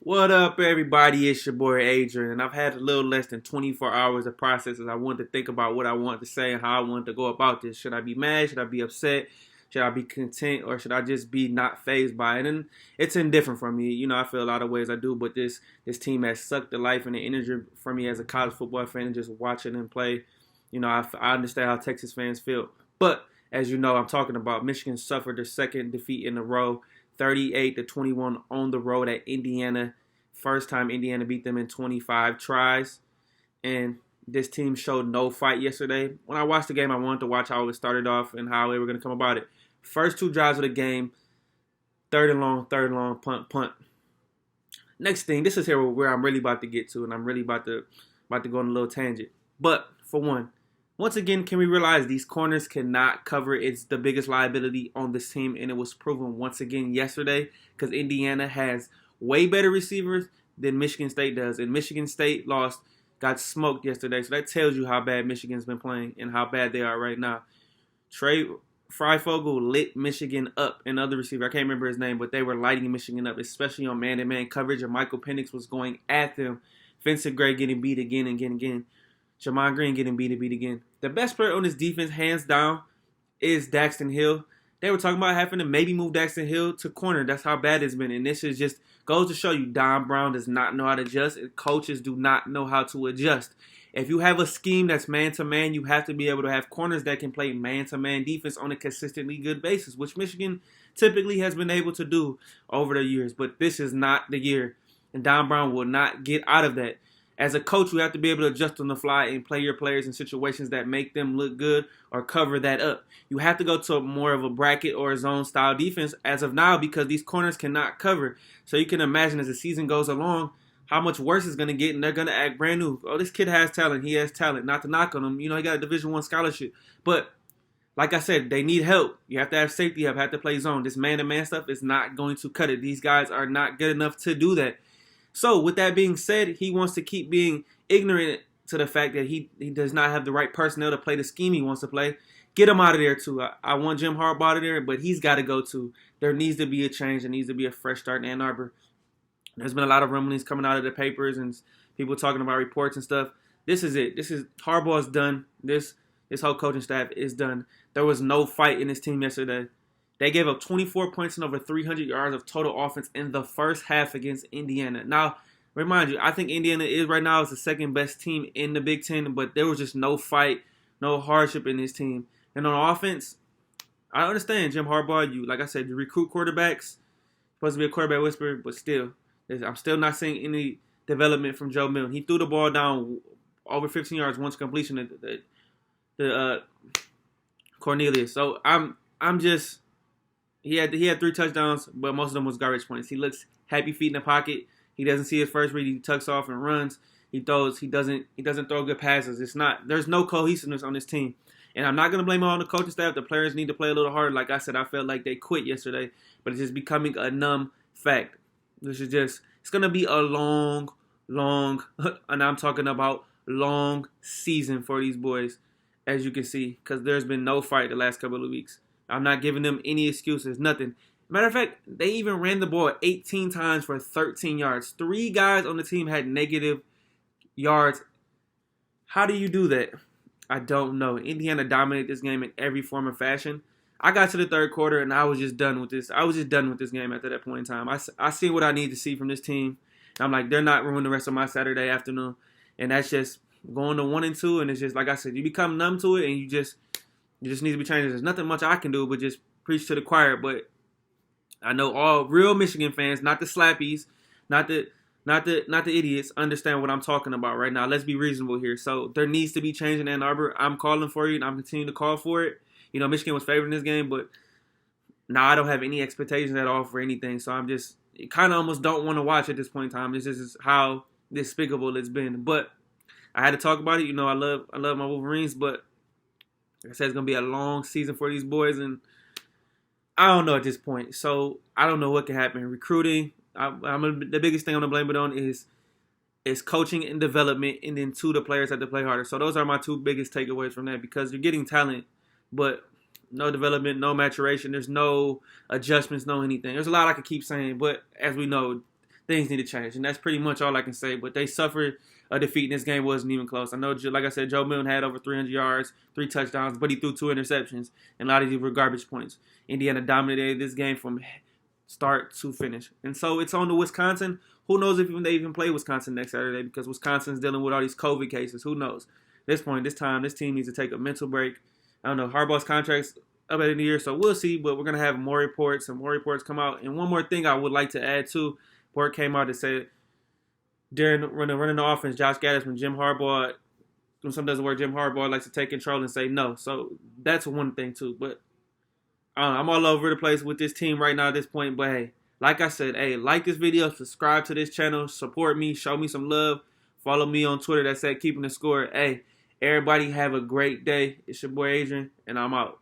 What up, everybody? It's your boy Adrian, and I've had a little less than 24 hours of processes. I wanted to think about what I wanted to say and how I wanted to go about this. Should I be mad? Should I be upset? Should I be content? Or should I just be not fazed by it? And it's indifferent for me. I feel a lot of ways I do, but this team has sucked the life and the energy from me as a college football fan and just watching them play. I understand how Texas fans feel. But as you know, I'm talking about Michigan suffered their second defeat in a row. 38-21 on the road at Indiana. First time Indiana beat them in 25 tries. And this team showed no fight yesterday. When I watched the game, I wanted to watch how it started off and how they were going to come about it. First two drives of the game, third and long, punt. Next thing, this is here where I'm really about to get to, and I'm really about to go on a little tangent. But for one, once again, can we realize these corners cannot cover? It's the biggest liability on this team, and it was proven once again yesterday because Indiana has way better receivers than Michigan State does. And Michigan State got smoked yesterday. So that tells you how bad Michigan's been playing and how bad they are right now. Trey Freifogel lit Michigan up, and other receiver, I can't remember his name, but they were lighting Michigan up, especially on man-to-man coverage, and Michael Penix was going at them. Vincent Gray getting beat again and again. Jamon Green getting beat again. The best player on this defense, hands down, is Daxton Hill. They were talking about having to maybe move Daxton Hill to corner. That's how bad it's been. And this is just goes to show you Don Brown does not know how to adjust. And coaches do not know how to adjust. If you have a scheme that's man-to-man, you have to be able to have corners that can play man-to-man defense on a consistently good basis, which Michigan typically has been able to do over the years. But this is not the year. And Don Brown will not get out of that. As a coach, you have to be able to adjust on the fly and play your players in situations that make them look good or cover that up. You have to go to more of a bracket or a zone style defense as of now because these corners cannot cover. So you can imagine as the season goes along how much worse it's going to get, and they're going to act brand new. Oh, this kid has talent. He has talent. Not to knock on him. He got a Division I scholarship. But like I said, they need help. You have to have safety. You have to play zone. This man-to-man stuff is not going to cut it. These guys are not good enough to do that. So, with that being said, he wants to keep being ignorant to the fact that he does not have the right personnel to play the scheme he wants to play. Get him out of there, too. I want Jim Harbaugh out of there, but he's got to go, too. There needs to be a change. There needs to be a fresh start in Ann Arbor. There's been a lot of rumblings coming out of the papers and people talking about reports and stuff. This is it. Harbaugh's done. This whole coaching staff is done. There was no fight in this team yesterday. They gave up 24 points and over 300 yards of total offense in the first half against Indiana. Now, remind you, I think Indiana is right now is the second best team in the Big Ten, but there was just no fight, no hardship in this team. And on offense, I understand Jim Harbaugh. Like I said, you recruit quarterbacks. Supposed to be a quarterback whisperer, but still, I'm still not seeing any development from Joe Milton. He threw the ball down over 15 yards once completion to Cornelius. So I'm just. He had 3 touchdowns, but most of them was garbage points. He looks happy feet in the pocket. He doesn't see his first read. He tucks off and runs. He throws. He doesn't throw good passes. There's no cohesiveness on this team. And I'm not going to blame it on the coaching staff. The players need to play a little harder. Like I said, I felt like they quit yesterday, but it's just becoming a numb fact. It's going to be a long, and I'm talking about long season for these boys, as you can see, because there's been no fight the last couple of weeks. I'm not giving them any excuses, nothing. Matter of fact, they even ran the ball 18 times for 13 yards. 3 guys on the team had negative yards. How do you do that? I don't know. Indiana dominated this game in every form of fashion. I got to the third quarter, and I was just done with this. I was just done with this game after that point in time. I see what I need to see from this team. I'm like, they're not ruining the rest of my Saturday afternoon. And that's just going to 1-2, and it's just, like I said, you become numb to it, and you just need to be changed. There's nothing much I can do but just preach to the choir. But I know all real Michigan fans, not the slappies, not the idiots, understand what I'm talking about right now. Let's be reasonable here. So there needs to be change in Ann Arbor. I'm calling for you, and I'm continuing to call for it. Michigan was favored in this game, but now I don't have any expectations at all for anything. So I'm just kind of almost don't want to watch at this point in time. This is how despicable it's been. But I had to talk about it. I love my Wolverines, but like I said, it's going to be a long season for these boys, and I don't know at this point. So I don't know what can happen. Recruiting, the biggest thing I'm going to blame it on is coaching and development, and then 2, the players have to play harder. So those are my 2 biggest takeaways from that, because you're getting talent, but no development, no maturation. There's no adjustments, no anything. There's a lot I could keep saying, but as we know, things need to change. And that's pretty much all I can say. But they suffered a defeat, and this game wasn't even close. I know, like I said, Joe Milton had over 300 yards, 3 touchdowns, but he threw 2 interceptions, and a lot of these were garbage points. Indiana dominated this game from start to finish. And so it's on to Wisconsin. Who knows if they even play Wisconsin next Saturday, because Wisconsin's dealing with all these COVID cases. Who knows? At this time, this team needs to take a mental break. I don't know. Harbaugh's contract's up at the end of the year, so we'll see. But we're going to have more reports, and more reports come out. And one more thing I would like to add, too. Word came out that said during running the offense, Josh Gattis, when something doesn't work, Jim Harbaugh likes to take control and say no. So that's one thing, too. But I don't know, I'm all over the place with this team right now at this point. But, hey, like I said, like this video, subscribe to this channel, support me, show me some love. Follow me on Twitter. That's at Keeping the Score. Hey, everybody have a great day. It's your boy Adrian, and I'm out.